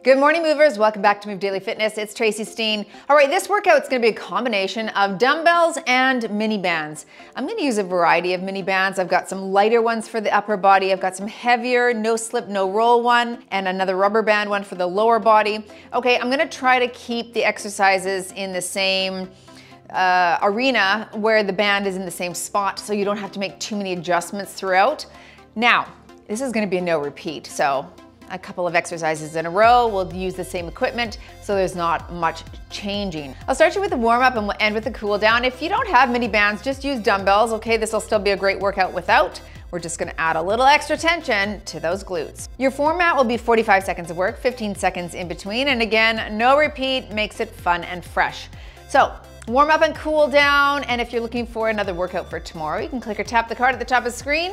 Good morning, movers. Welcome back to Move Daily Fitness. It's Tracy Steen. All right, this workout is going to be a combination of dumbbells and mini bands. I'm going to use a variety of mini bands. I've got some lighter ones for the upper body. I've got some heavier, no slip, no roll one, and another rubber band one for the lower body. Okay, I'm going to try to keep the exercises in the same arena where the band is in the same spot, so you don't have to make too many adjustments throughout. Now, this is going to be a no repeat, so a couple of exercises in a row. We'll use the same equipment, so there's not much changing. I'll start you with a warm up and we'll end with a cool down. If you don't have mini bands, just use dumbbells, okay? This will still be a great workout without. We're just gonna add a little extra tension to those glutes. Your format will be 45 seconds of work, 15 seconds in between, and again, no repeat, makes it fun and fresh. So, warm up and cool down, and if you're looking for another workout for tomorrow, you can click or tap the card at the top of the screen.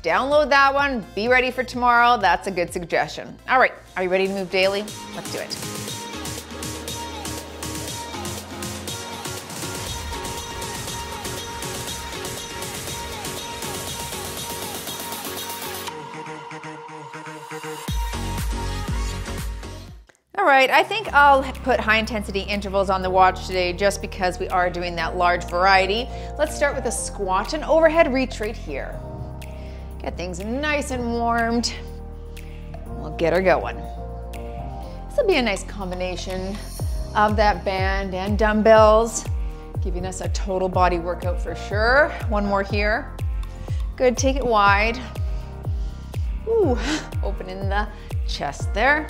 Download that one, be ready for tomorrow. That's a good suggestion. All right, are you ready to move daily? Let's do it. All right, I think I'll put high intensity intervals on the watch today just because we are doing that large variety. Let's start with a squat and overhead reach right here. Get things nice and warmed. We'll get her going. This will be a nice combination of that band and dumbbells, giving us a total body workout for sure. One more here. Good, take it wide. Ooh, opening the chest there.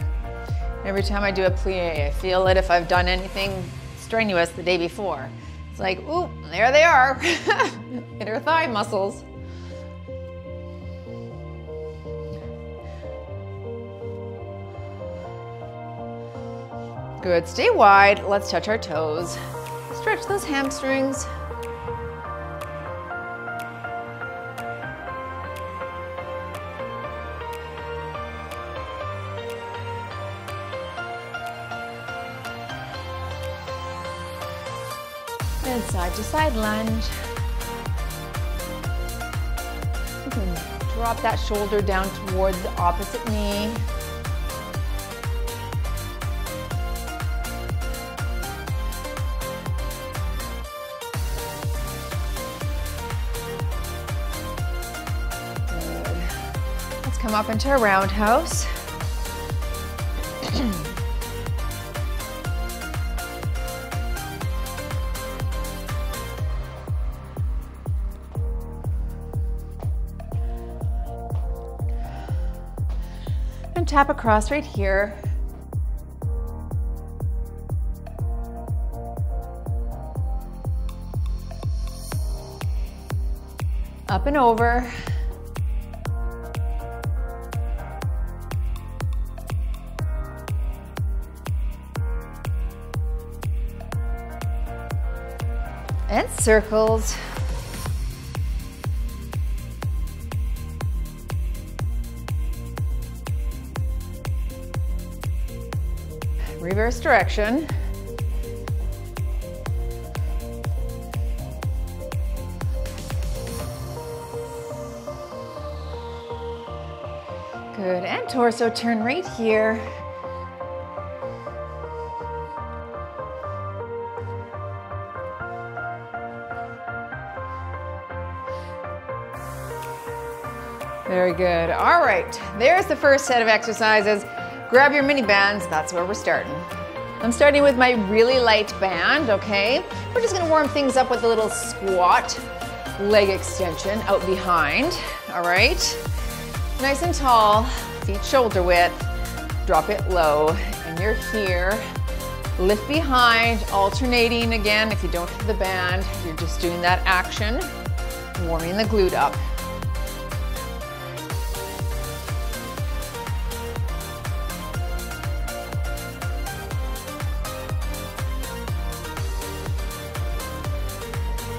Every time I do a plie, I feel it if I've done anything strenuous the day before. It's like, ooh, there they are. Inner thigh muscles. Good, stay wide. Let's touch our toes. Stretch those hamstrings. And side to side lunge. You can drop that shoulder down towards the opposite knee. Come up into a roundhouse. And tap across right here. Up and over. And circles. Reverse direction. Good, and torso turn right here. Very good. All right, there's the first set of exercises. Grab your mini bands, that's where we're starting. I'm starting with my really light band, okay? We're just gonna warm things up with a little squat, leg extension out behind, all right? Nice and tall, feet shoulder width, drop it low, and you're here. Lift behind, alternating again. If you don't have the band, you're just doing that action, warming the glute up.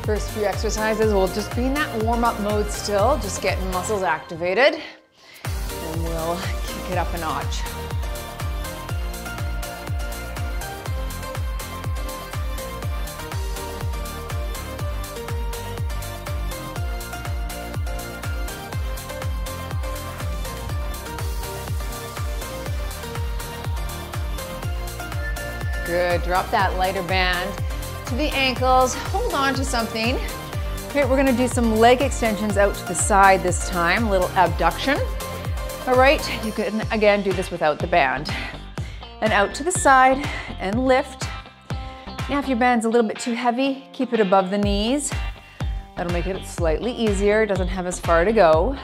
First few exercises will just be in that warm-up mode still, just getting muscles activated, and we'll kick it up a notch. Good, drop that lighter band to the ankles, hold on to something. Okay, we're gonna do some leg extensions out to the side this time, a little abduction. All right, you can again do this without the band. And out to the side and lift. Now if your band's a little bit too heavy, keep it above the knees. That'll make it slightly easier, it doesn't have as far to go.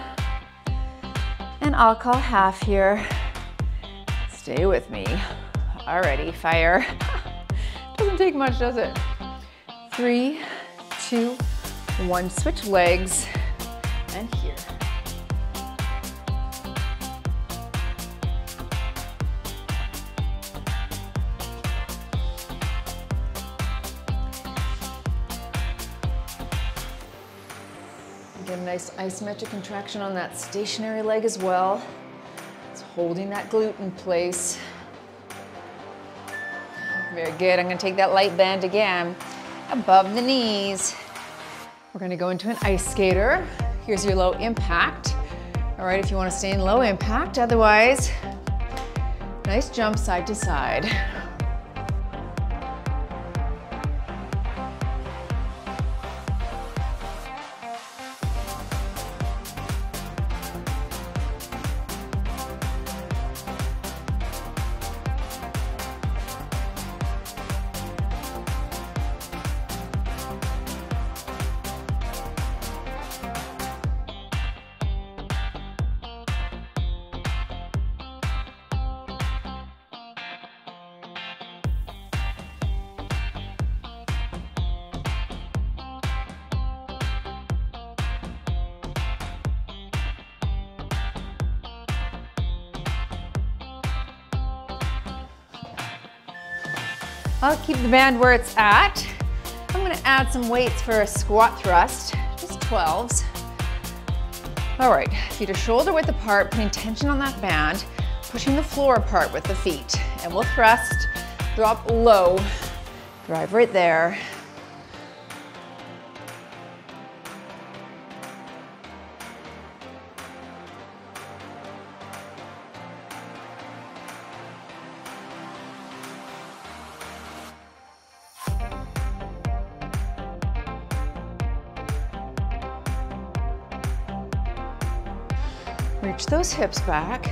And I'll call half here. Stay with me. Alrighty, fire. Doesn't take much, does it? 3, 2, 1, switch legs, and here. Get a nice isometric contraction on that stationary leg as well. It's holding that glute in place. Very good, I'm gonna take that light band again, above the knees. We're gonna go into an ice skater. Here's your low impact. All right, if you wanna stay in low impact, otherwise, nice jump side to side. I'll keep the band where it's at. I'm gonna add some weights for a squat thrust, just 12s. All right, feet are shoulder width apart, putting tension on that band, pushing the floor apart with the feet. And we'll thrust, drop low, drive right there. Reach those hips back.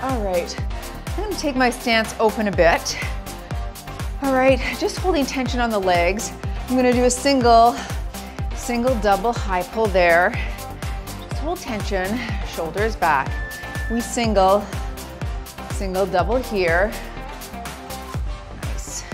All right, I'm gonna take my stance open a bit. All right, just holding tension on the legs. I'm gonna do a single, double, high pull there. Just hold tension, shoulders back. We single, double here. Nice.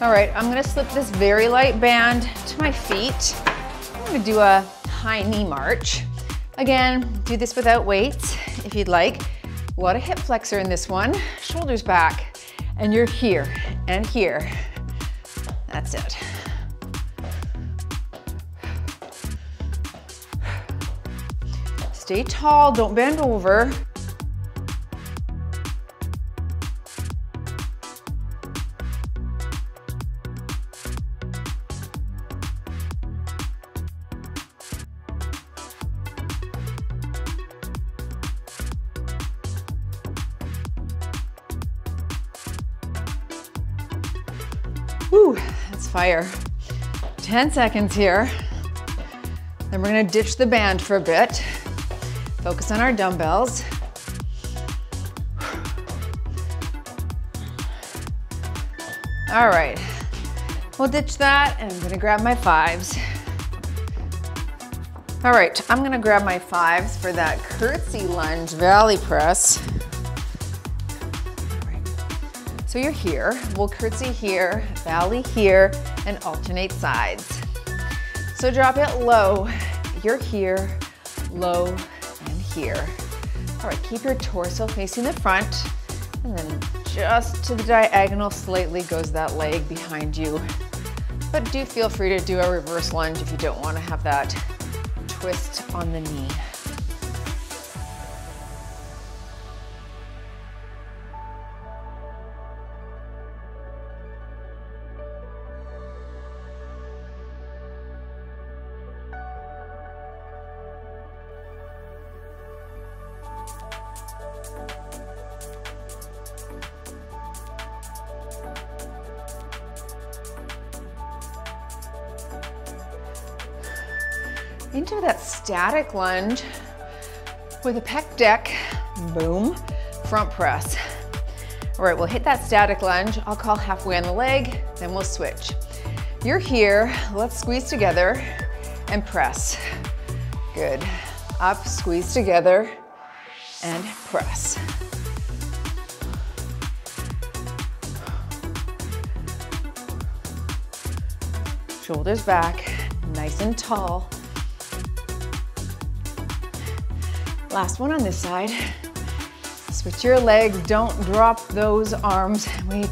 All right, I'm gonna slip this very light band to my feet. I'm gonna do a high knee march. Again, do this without weights if you'd like. A lot of hip flexor in this one. Shoulders back, and you're here and here. That's it. Stay tall, don't bend over. Whew, that's fire. 10 seconds here. Then we're gonna ditch the band for a bit. Focus on our dumbbells. All right, we'll ditch that and I'm gonna grab my 5s. All right, I'm gonna grab my 5s for that curtsy lunge valley press. All right. So you're here, we'll curtsy here, valley here, and alternate sides. So drop it low, you're here, low, and here. All right, keep your torso facing the front, and then just to the diagonal slightly goes that leg behind you. But do feel free to do a reverse lunge if you don't want to have that twist on the knee. Into that static lunge with a pec deck, boom, front press. All right, we'll hit that static lunge. I'll call halfway on the leg, then we'll switch. You're here, let's squeeze together and press. Good, up, squeeze together and press. Shoulders back, nice and tall. Last one on this side. Switch your legs, don't drop those arms. Wait.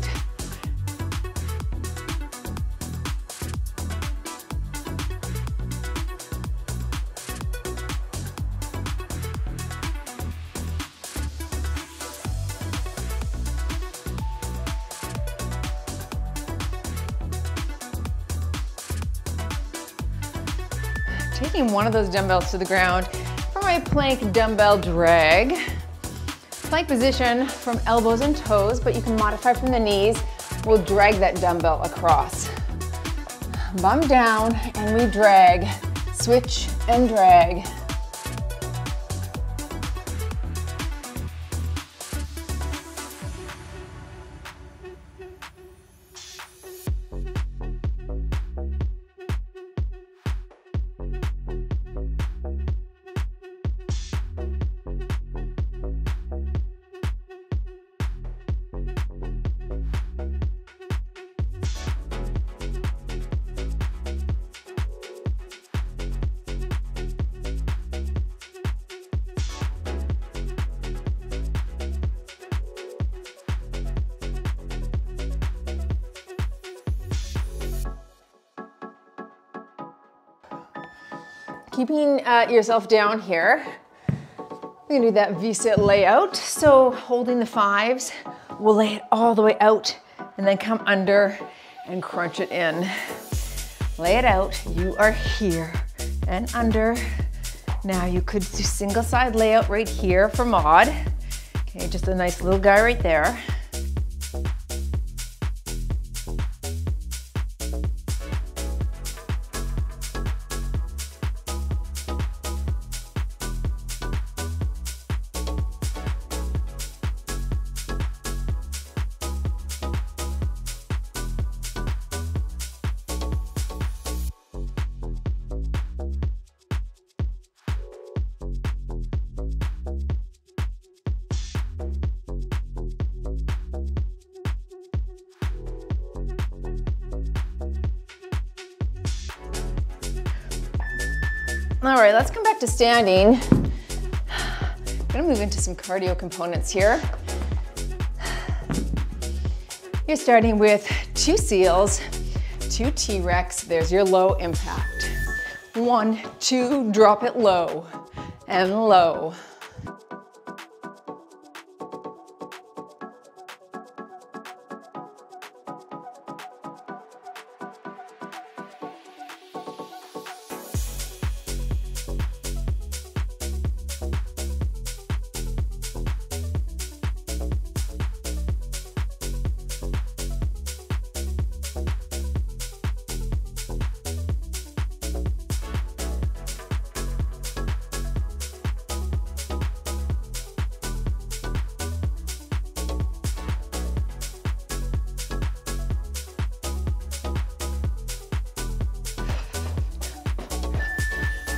Taking one of those dumbbells to the ground for my plank dumbbell drag. Plank position from elbows and toes, but you can modify from the knees. We'll drag that dumbbell across. Bum down and we drag. Switch and drag. Keeping yourself down here, we're gonna do that V-sit layout. So holding the 5s, we'll lay it all the way out and then come under and crunch it in. Lay it out, you are here and under. Now you could do single side layout right here for Maud. Okay, just a nice little guy right there. All right, let's come back to standing. I'm gonna move into some cardio components here. You're starting with 2 seals, 2 T-Rex. There's your low impact. 1, 2, drop it low and low.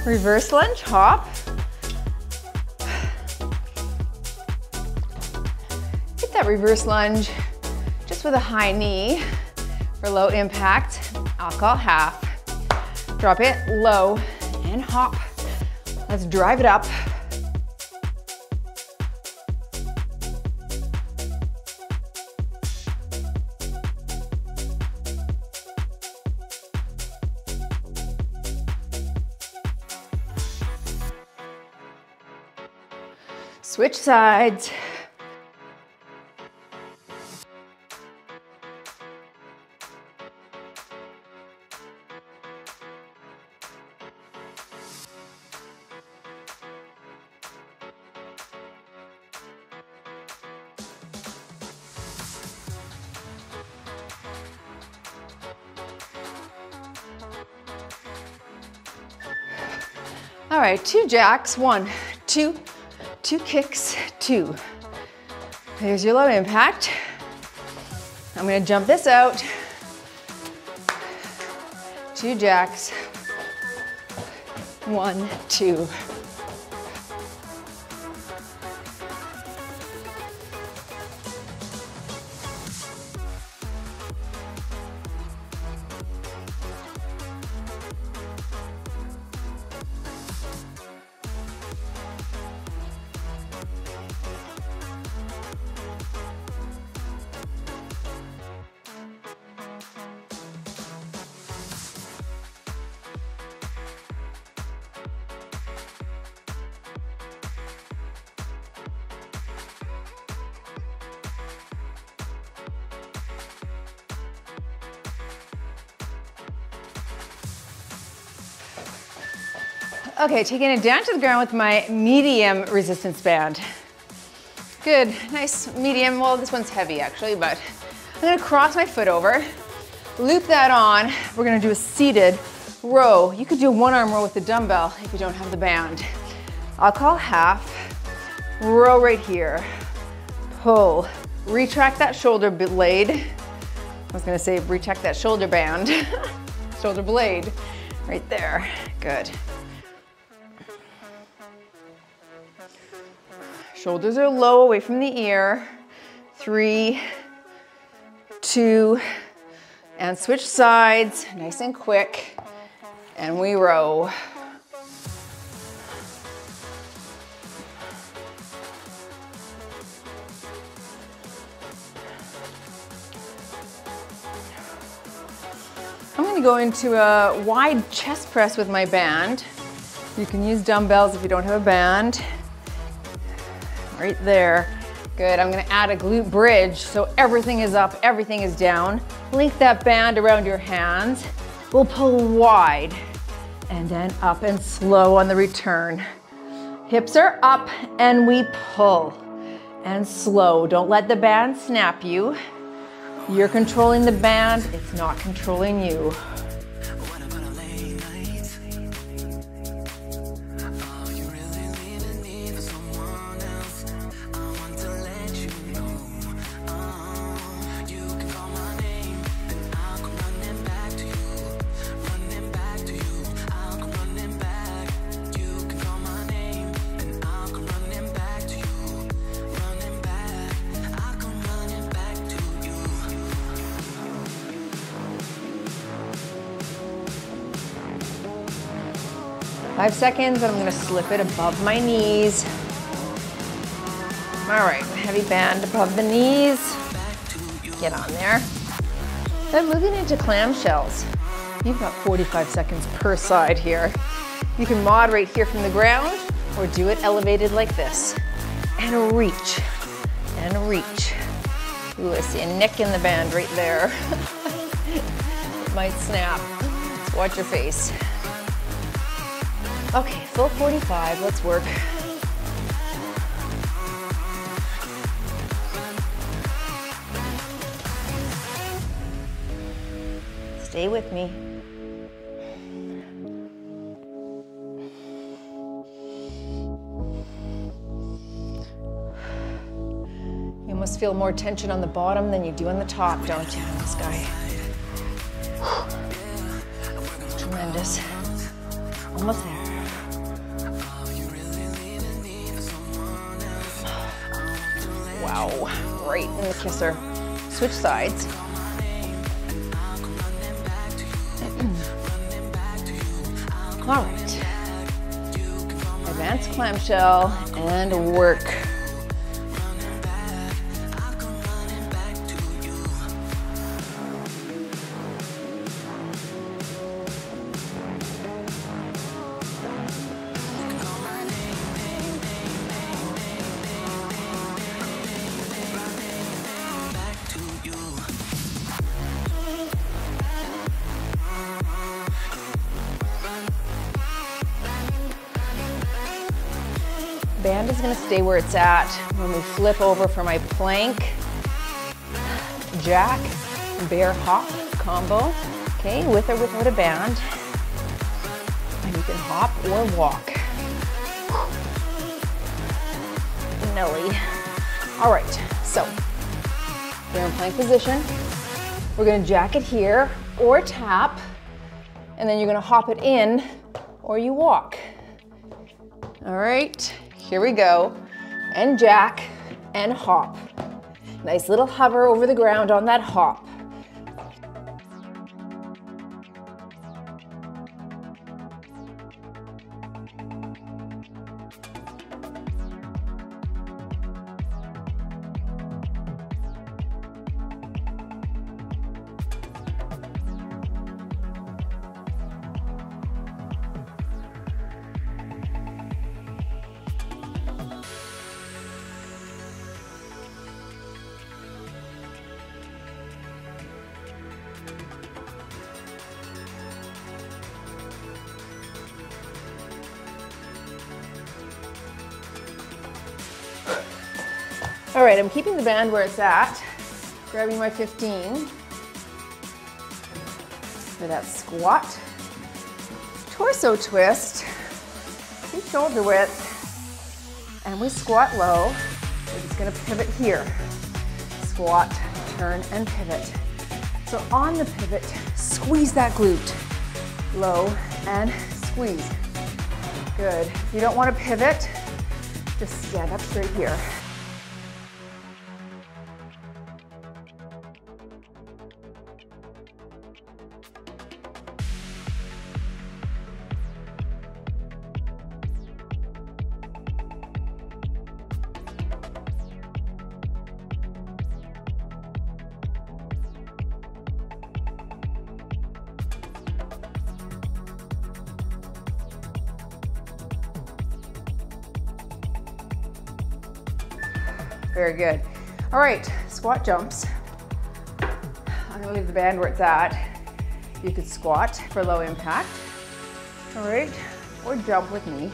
Reverse lunge, hop. Hit that reverse lunge just with a high knee for low impact. I'll call half. Drop it low and hop. Let's drive it up. Switch sides. All right, 2 jacks, 1, 2, 2 kicks, 2. There's your low impact. I'm gonna jump this out. 2 jacks, 1, 2. Okay, taking it down to the ground with my medium resistance band. Good, nice medium. Well, this one's heavy actually, but I'm gonna cross my foot over, loop that on. We're gonna do a seated row. You could do a 1-arm row with the dumbbell if you don't have the band. I'll call half, row right here, pull, retract that shoulder blade. I was gonna say retract that shoulder band, shoulder blade, right there, good. Shoulders are low, away from the ear. 3, 2, and switch sides, nice and quick, and we row. I'm gonna go into a wide chest press with my band. You can use dumbbells if you don't have a band. Right there. Good, I'm gonna add a glute bridge so everything is up, everything is down. Link that band around your hands. We'll pull wide and then up and slow on the return. Hips are up and we pull and slow. Don't let the band snap you. You're controlling the band, it's not controlling you. Five seconds, and I'm gonna slip it above my knees. All right, heavy band above the knees. Get on there. Then moving into clamshells. You've got 45 seconds per side here. You can moderate here from the ground or do it elevated like this. And reach, and reach. Ooh, I see a nick in the band right there. It might snap. Watch your face. Okay, full 45, let's work. Stay with me. You almost feel more tension on the bottom than you do on the top, don't you, this guy? It's tremendous. Almost there. Ow, right in the kisser. Switch sides. All right. Advanced clamshell and work. Band is going to stay where it's at when we flip over for my plank, jack, bear hop combo, okay, with or without a band. And you can hop or walk. Nelly. All right, so we're in plank position. We're going to jack it here or tap, and then you're going to hop it in or you walk. All right. Here we go, and jack and hop. Nice little hover over the ground on that hop. All right, I'm keeping the band where it's at, grabbing my 15 for that squat, torso twist, keep shoulder width, and we squat low. We're just gonna pivot here. Squat, turn, and pivot. So on the pivot, squeeze that glute. Low and squeeze. Good. If you don't want to pivot, just stand up straight here. Very good. All right, squat jumps. I'm gonna leave the band where it's at. You could squat for low impact. All right, or jump with me.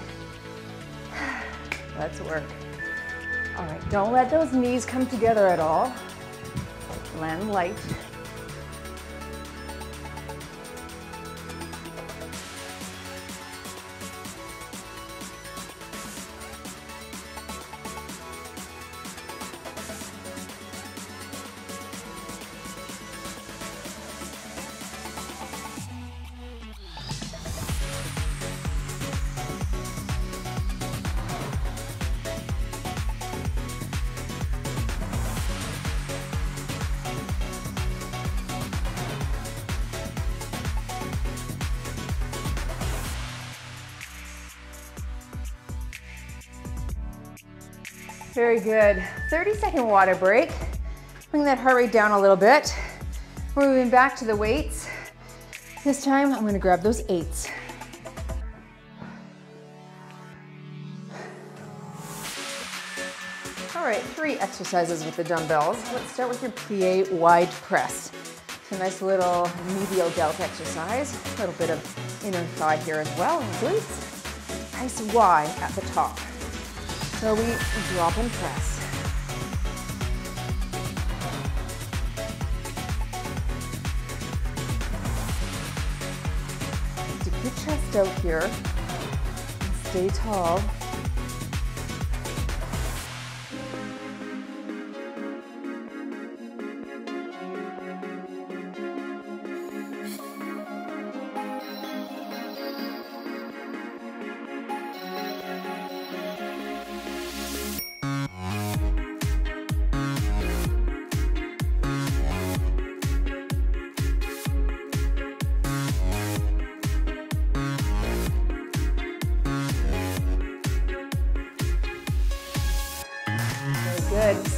Let's work. All right, don't let those knees come together at all. Land light. Very good. 30-second water break. Bring that heart rate down a little bit. We're moving back to the weights. This time, I'm going to grab those 8s. All right, 3 exercises with the dumbbells. Let's start with your plie wide press. It's a nice little medial delt exercise. A little bit of inner thigh here as well, and glutes. Nice Y at the top. So we drop and press. Stick your chest out here and stay tall.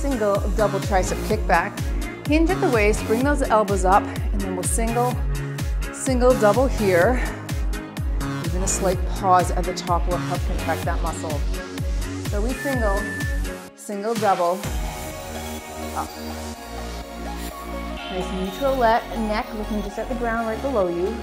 single double tricep kickback. Hinge at the waist, bring those elbows up, and then we'll single, double here. Even a slight pause at the top will help contract that muscle. So we single, double, up. Nice neutral neck, looking just at the ground right below you.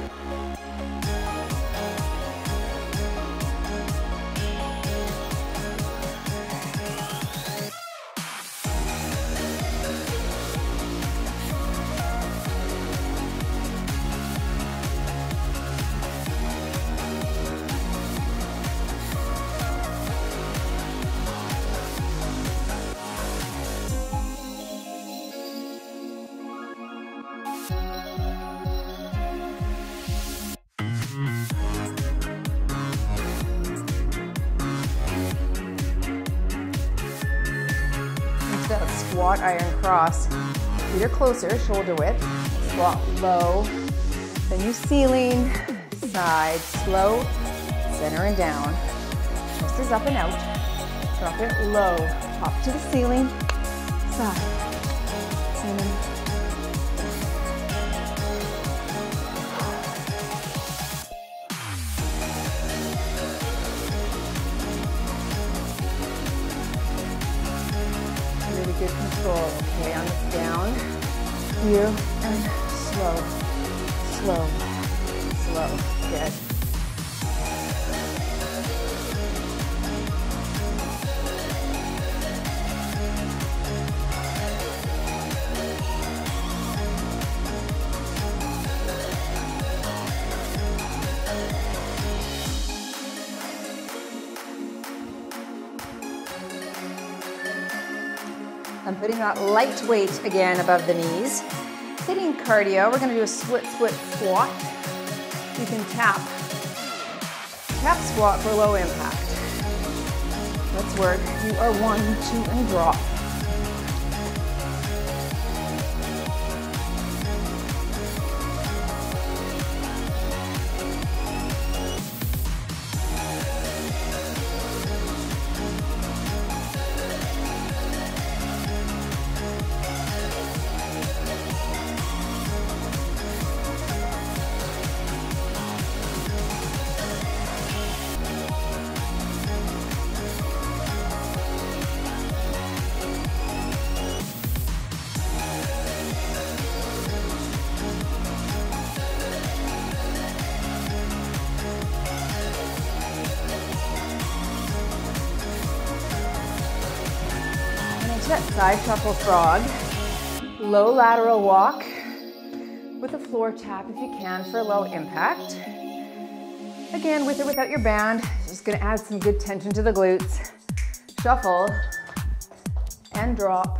That squat iron cross. Feet are closer, shoulder width. Squat low. Then you ceiling, side, slow, center and down. Chest is up and out. Drop it low. Top to the ceiling, side, center. Good control. Okay, on the down, here, and slow, slow, slow. Good. I'm putting that light weight again above the knees. Hitting cardio, we're gonna do a split squat. You can tap squat for low impact. Let's work. You are 1, 2, and drop. Side shuffle frog, low lateral walk with a floor tap if you can for low impact. Again, with or without your band, just gonna add some good tension to the glutes. Shuffle and drop.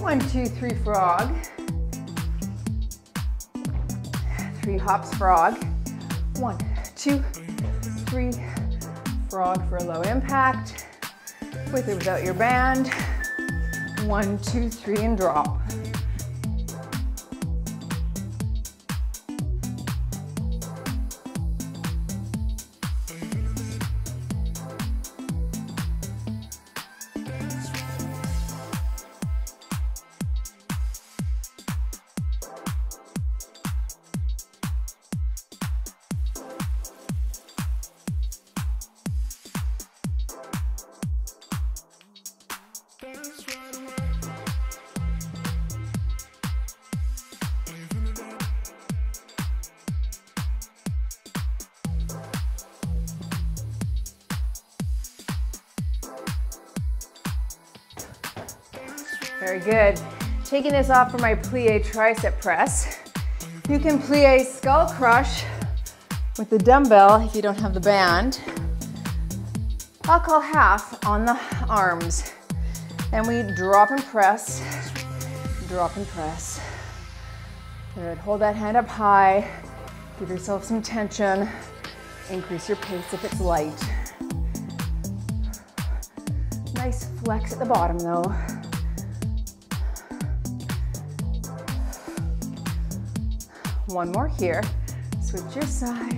One, two, three, frog. 3 hops, frog. 1, 2, 3, frog for low impact. With or without your band. 1, 2, 3, and drop. Very good. taking this off for my plie tricep press. You can plie skull crush with the dumbbell if you don't have the band. I'll call half on the arms. And we drop and press, drop and press. Good, hold that hand up high. Give yourself some tension. Increase your pace if it's light. Nice flex at the bottom though. One more here. Switch your side.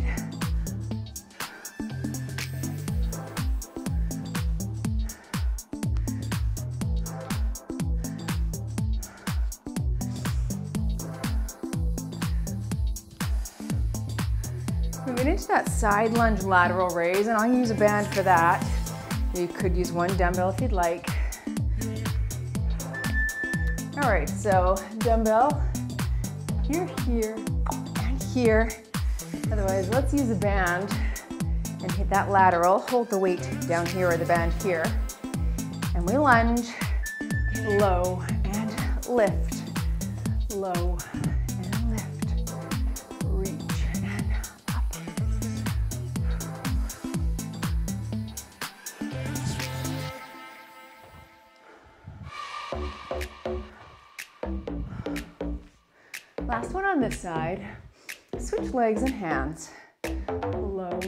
Moving into that side lunge lateral raise, and I'll use a band for that. You could use one dumbbell if you'd like. All right, so dumbbell, you're here and here. Otherwise, let's use a band and hit that lateral. Hold the weight down here or the band here. And we lunge, low and lift, low and lift, reach and up. Last one on this side. Switch legs and hands. Low.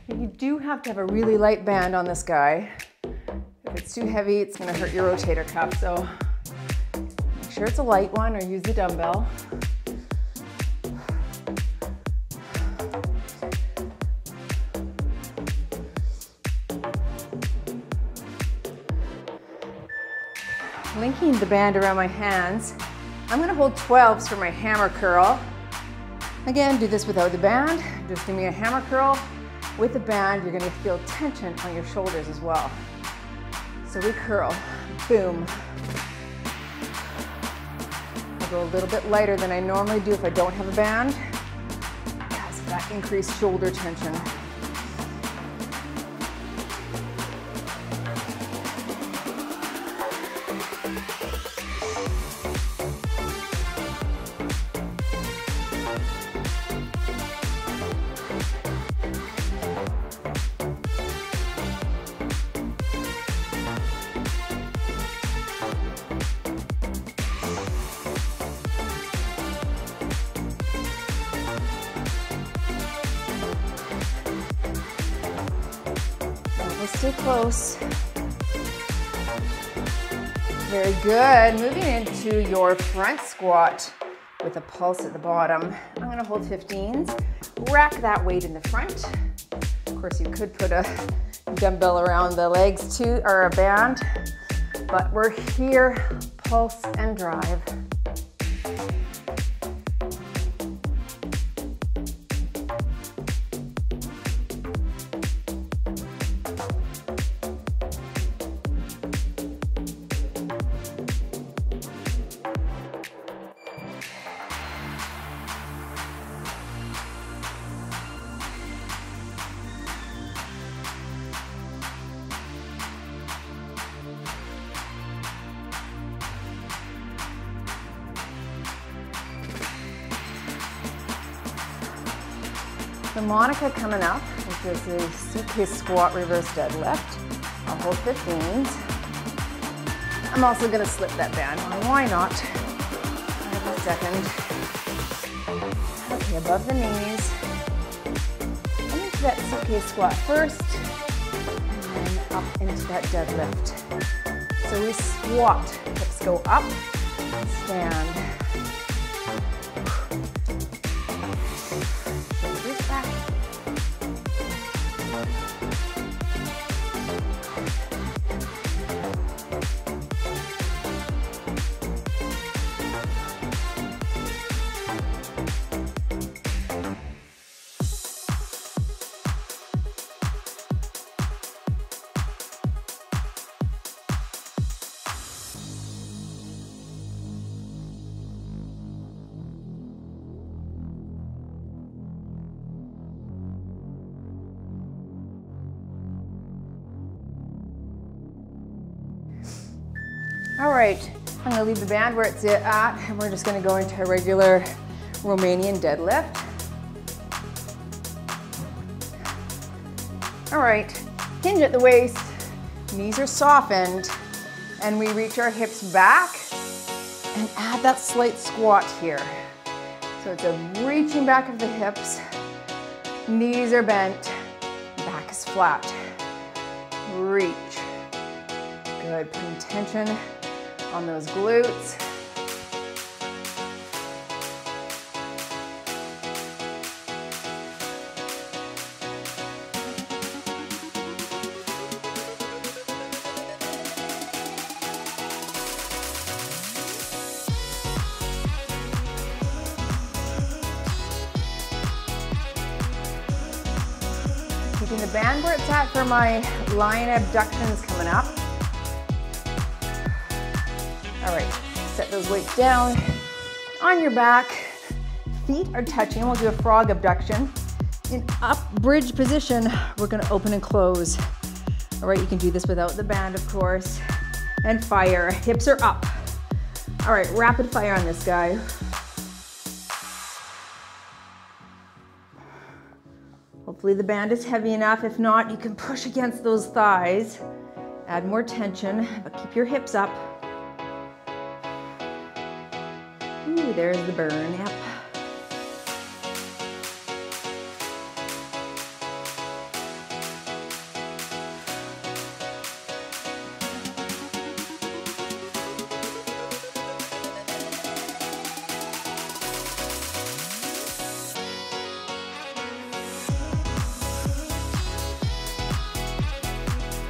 You do have to have a really light band on this guy. If it's too heavy, it's going to hurt your rotator cuff. So make sure it's a light one or use the dumbbell. Linking the band around my hands. I'm going to hold 12s for my hammer curl. Again, do this without the band. Just give me a hammer curl. With the band, you're going to feel tension on your shoulders as well. So we curl, boom. I'll go a little bit lighter than I normally do if I don't have a band, because of that increased shoulder tension. Stay close. Very good. Moving into your front squat with a pulse at the bottom. I'm going to hold 15s. Rack that weight in the front. Of course, you could put a dumbbell around the legs too, or a band, but we're here, pulse and drive. The Monica coming up, which is a suitcase squat reverse deadlift. I'll hold 15s. I'm also going to slip that band on. Why not? Have a second. Okay, above the knees. And into that suitcase squat first, and then up into that deadlift. So we squat, hips go up, and stand. All right, I'm gonna leave the band where it's at, and we're just gonna go into a regular Romanian deadlift. All right, hinge at the waist, knees are softened, and we reach our hips back and add that slight squat here. So it's a reaching back of the hips, knees are bent, back is flat. Reach. Good, putting tension on those glutes. Keeping the band where it's at for my lion abductions coming up. All right, set those weights down on your back. Feet are touching. We'll do a frog abduction. In up bridge position, we're gonna open and close. All right, you can do this without the band, of course. And fire, hips are up. All right, rapid fire on this guy. Hopefully the band is heavy enough. If not, you can push against those thighs. Add more tension, but keep your hips up. Ooh, there's the burn, yep.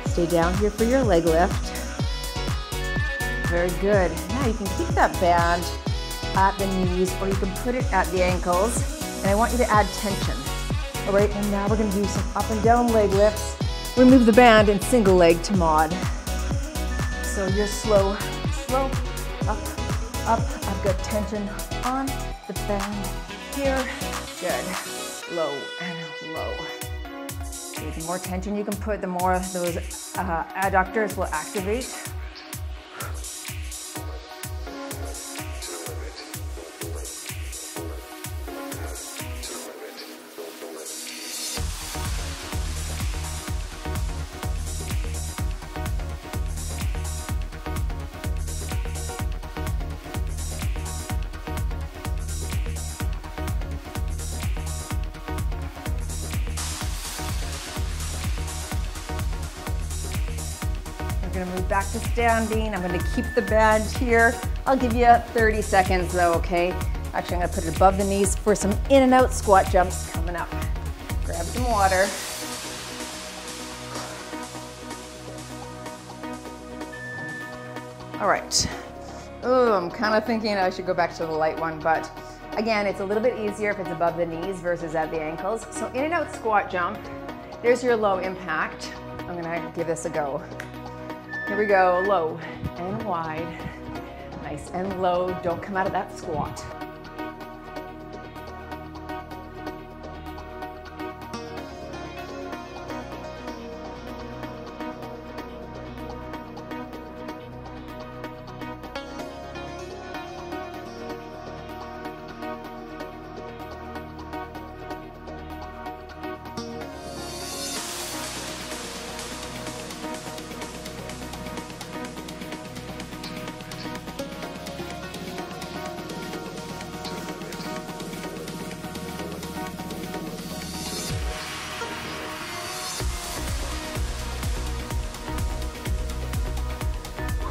Stay down here for your leg lift. Very good. Now you can keep that band at the knees, or you can put it at the ankles. And I want you to add tension. All right, and now we're gonna do some up and down leg lifts. Remove the band and single leg to mod. So you're slow, slow, up, up. I've got tension on the band here. Good, low and low. The more tension you can put, the more those adductors will activate. We're gonna move back to standing. I'm gonna keep the band here. I'll give you 30 seconds though, okay? Actually, I'm gonna put it above the knees for some in and out squat jumps coming up. Grab some water. All right. Oh, I'm kind of thinking I should go back to the light one, but again, it's a little bit easier if it's above the knees versus at the ankles. So in and out squat jump. There's your low impact. I'm gonna give this a go. Here we go, low and wide. Nice and low, don't come out of that squat.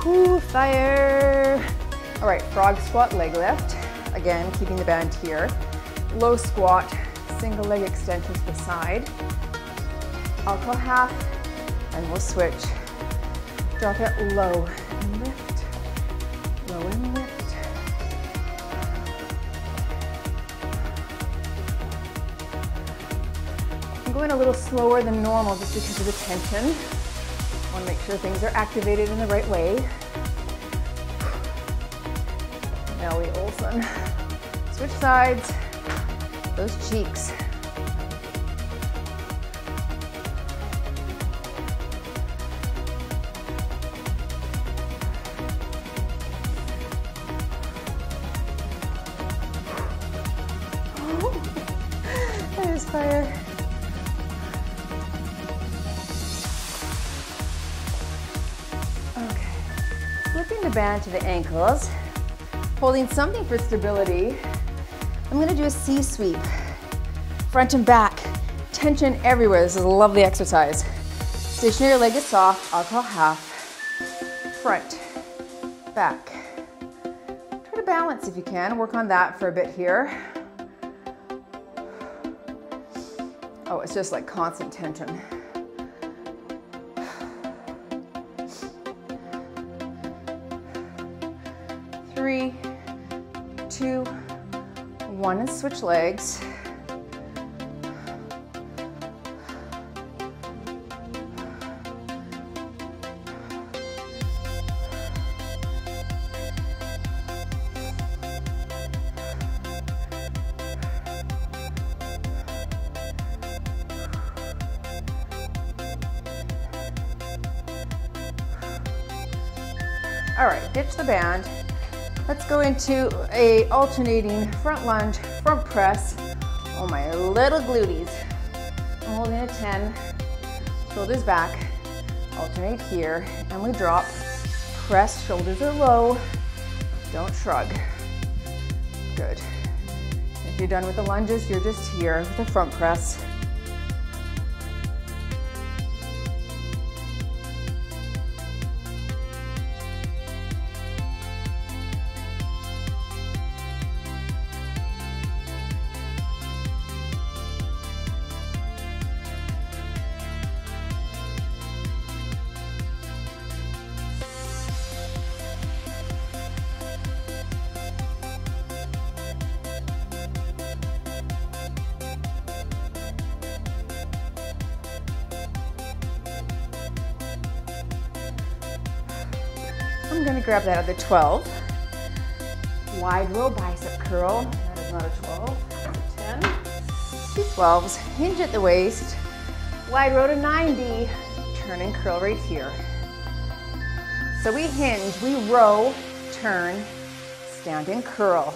Ooh, fire. All right, frog squat leg lift. Again, keeping the band here. Low squat, single leg extension to the side. I'll go half and we'll switch. Drop it low and lift, low and lift. I'm going a little slower than normal just because of the tension. I want to make sure things are activated in the right way. Nellie Olson. Switch sides. Those cheeks. There's fire. Okay. Flipping the band to the ankles, holding something for stability. I'm gonna do a C sweep, front and back, tension everywhere. This is a lovely exercise. Stationary leg is soft, I'll call half. Front, back. Try to balance if you can, work on that for a bit here. Oh, it's just like constant tension. Three, two, one, and switch legs. All right, ditch the band. Let's go into a alternating front lunge, front press. Oh, my little glutes. I'm holding a 10, shoulders back, alternate here, and we drop. Press, shoulders are low, don't shrug. Good. If you're done with the lunges, you're just here with the front press. I'm going to grab that other 12. Wide row bicep curl. That is not a 12, that's a 10. Two 12s, hinge at the waist. Wide row to 90. Turn and curl right here. So we hinge, we row, turn, stand and curl.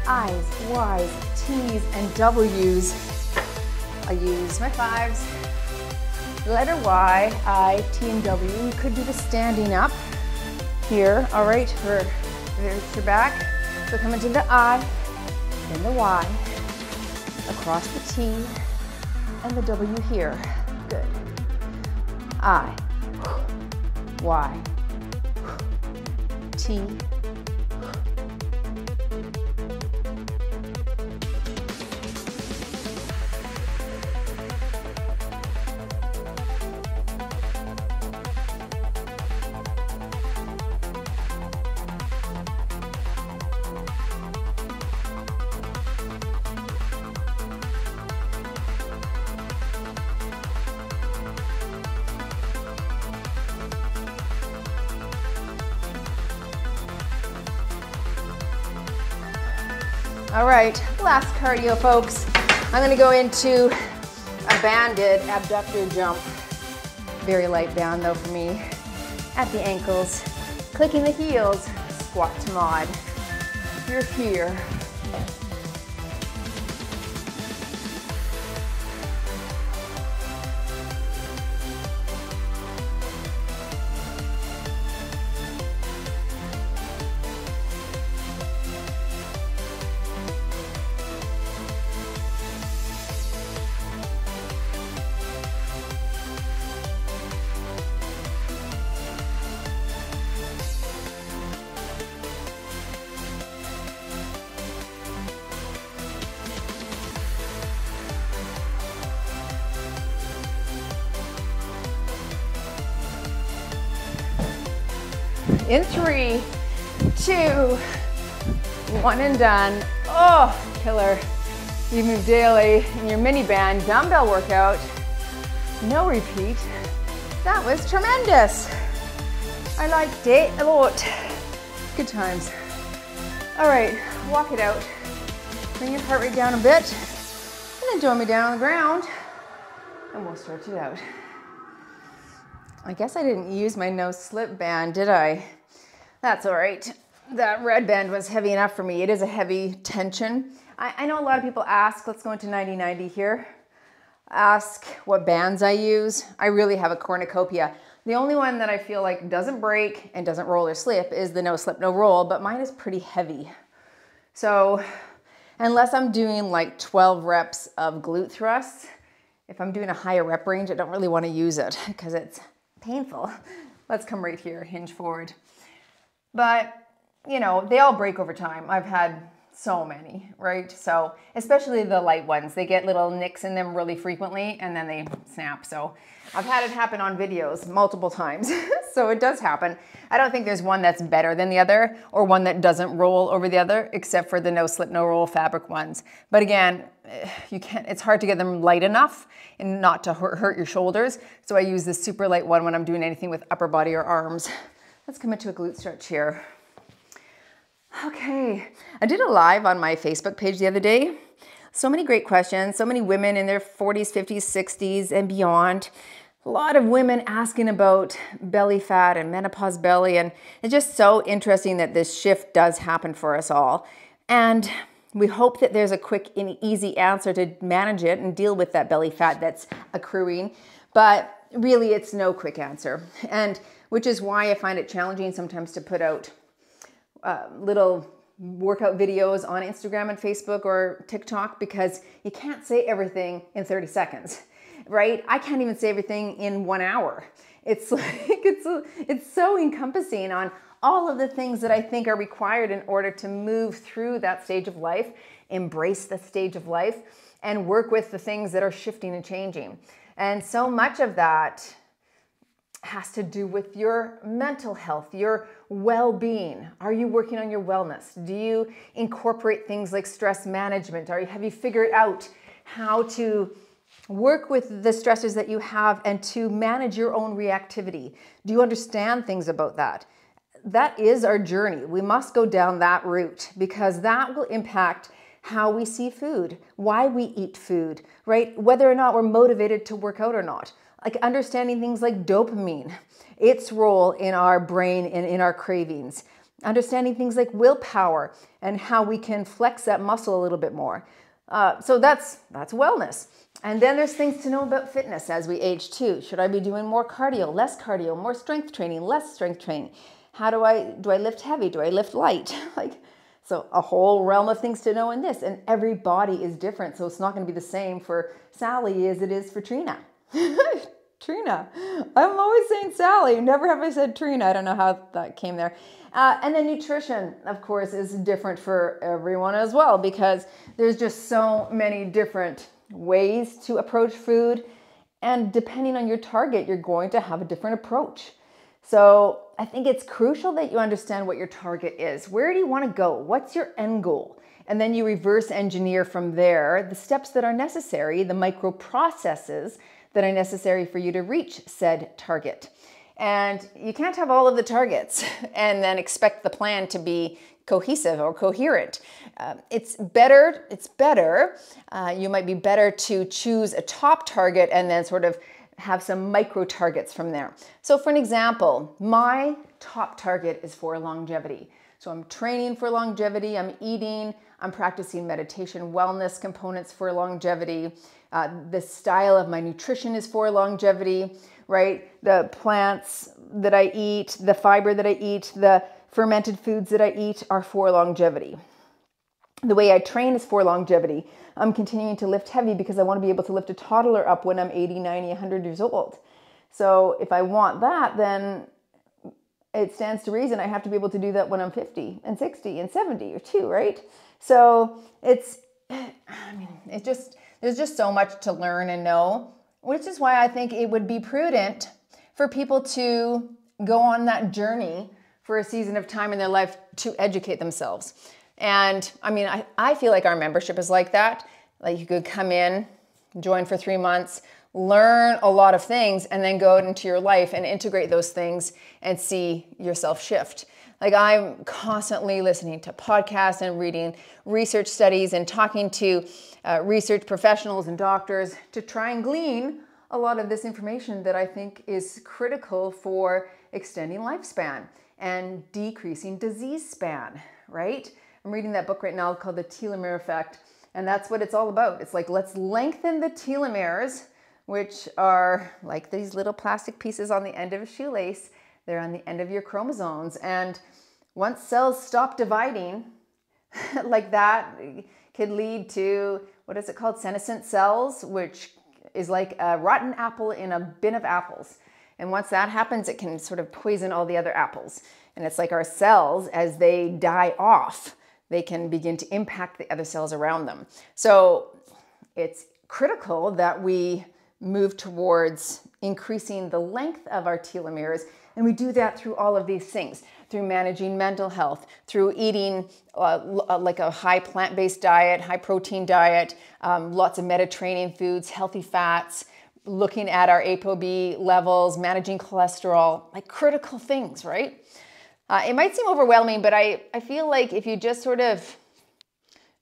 I's, Y's, T's, and W's. I use my 5s. Letter Y, I, T, and W. You could do the standing up here. All right, for your back. So come into the I, then the Y, across the T, and the W here. Good. I, Y, T, All right, last cardio, folks. I'm gonna go into a banded abductor jump. Very light band though for me. At the ankles, clicking the heels, squat to mod. You're here. In 3, 2, 1 and done. Oh, killer. You move daily in your mini band dumbbell workout. No repeat. That was tremendous. I liked it a lot. Good times. All right, walk it out. Bring your heart rate down a bit, and then join me down on the ground, and we'll stretch it out. I guess I didn't use my no slip band, did I? That's all right. That red band was heavy enough for me. It is a heavy tension. I know a lot of people ask, let's go into 90-90 here, ask what bands I use. I really have a cornucopia. The only one that I feel like doesn't break and doesn't roll or slip is the no slip, no roll, but mine is pretty heavy. So unless I'm doing like 12 reps of glute thrusts, if I'm doing a higher rep range, I don't really want to use it because it's painful. Let's come right here, hinge forward. But, you know, they all break over time. I've had so many, right? So especially the light ones, they get little nicks in them really frequently and then they snap. So I've had it happen on videos multiple times. So it does happen. I don't think there's one that's better than the other or one that doesn't roll over the other, except for the no slip, no roll fabric ones. But again, it's hard to get them light enough and not to hurt your shoulders. So I use the super light one when I'm doing anything with upper body or arms. Let's come into a glute stretch here. Okay, I did a live on my Facebook page the other day. So many great questions, so many women in their 40s, 50s, 60s and beyond. A lot of women asking about belly fat and menopause belly, and it's just so interesting that this shift does happen for us all. And we hope that there's a quick and easy answer to manage it and deal with that belly fat that's accruing, but really it's no quick answer. And which is why I find it challenging sometimes to put out little workout videos on Instagram and Facebook or TikTok, because you can't say everything in 30 seconds, right? I can't even say everything in 1 hour. It's like, it's so encompassing on all of the things that I think are required in order to move through that stage of life, embrace the stage of life, and work with the things that are shifting and changing. And so much of that has to do with your mental health, your well-being. Are you working on your wellness? Do you incorporate things like stress management? Have you figured out how to work with the stressors that you have and to manage your own reactivity? Do you understand things about that? That is our journey. We must go down that route because that will impact how we see food, why we eat food, right? Whether or not we're motivated to work out or not. Like understanding things like dopamine, its role in our brain and in our cravings. Understanding things like willpower and how we can flex that muscle a little bit more. So that's wellness. And then there's things to know about fitness as we age too. Should I be doing more cardio, less cardio, more strength training, less strength training? How do I lift heavy? Do I lift light? So a whole realm of things to know in this, and every body is different. So it's not going to be the same for Sally as it is for Trina. Trina. I'm always saying Sally. Never have I said Trina. I don't know how that came there. And then nutrition, of course, is different for everyone as well, because there's just so many different ways to approach food. And depending on your target, you're going to have a different approach. So I think it's crucial that you understand what your target is. Where do you want to go? What's your end goal? And then you reverse engineer from there the steps that are necessary, the micro processes that are necessary for you to reach said target. And you can't have all of the targets and then expect the plan to be cohesive or coherent. It's better, you might be better to choose a top target and then sort of have some micro targets from there. So for an example, my top target is for longevity. So I'm training for longevity, I'm eating, I'm practicing meditation, wellness components for longevity. The style of my nutrition is for longevity, right? The plants that I eat, the fiber that I eat, the fermented foods that I eat are for longevity. The way I train is for longevity. I'm continuing to lift heavy because I want to be able to lift a toddler up when I'm 80, 90, 100 years old. So if I want that, then it stands to reason I have to be able to do that when I'm 50 and 60 and 70 or 2, right? So there's just so much to learn and know, which is why I think it would be prudent for people to go on that journey for a season of time in their life to educate themselves. And I mean, I feel like our membership is like that. Like you could come in, join for 3 months, learn a lot of things, and then go into your life and integrate those things and see yourself shift. Like I'm constantly listening to podcasts and reading research studies and talking to research professionals and doctors to try and glean a lot of this information that I think is critical for extending lifespan and decreasing disease span, right? I'm reading that book right now called The Telomere Effect, and that's what it's all about. It's like, let's lengthen the telomeres, which are like these little plastic pieces on the end of a shoelace. They're on the end of your chromosomes. And once cells stop dividing, like that could lead to, what is it called? Senescent cells, which is like a rotten apple in a bin of apples. And once that happens, it can sort of poison all the other apples. And it's like our cells, as they die off, they can begin to impact the other cells around them. So it's critical that we move towards increasing the length of our telomeres. And we do that through all of these things, through managing mental health, through eating like a high plant-based diet, high protein diet, lots of Mediterranean foods, healthy fats, looking at our ApoB levels, managing cholesterol, like critical things, right? It might seem overwhelming, but I feel like if you just sort of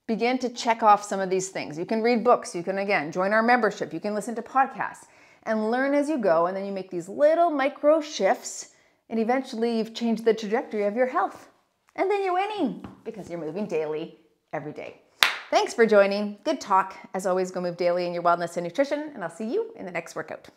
begin to check off some of these things, you can read books, you can, again, join our membership, you can listen to podcasts and learn as you go, and then you make these little micro shifts, and eventually you've changed the trajectory of your health. And then you're winning because you're moving daily, every day. Thanks for joining. Good talk. As always, go move daily in your wellness and nutrition, and I'll see you in the next workout.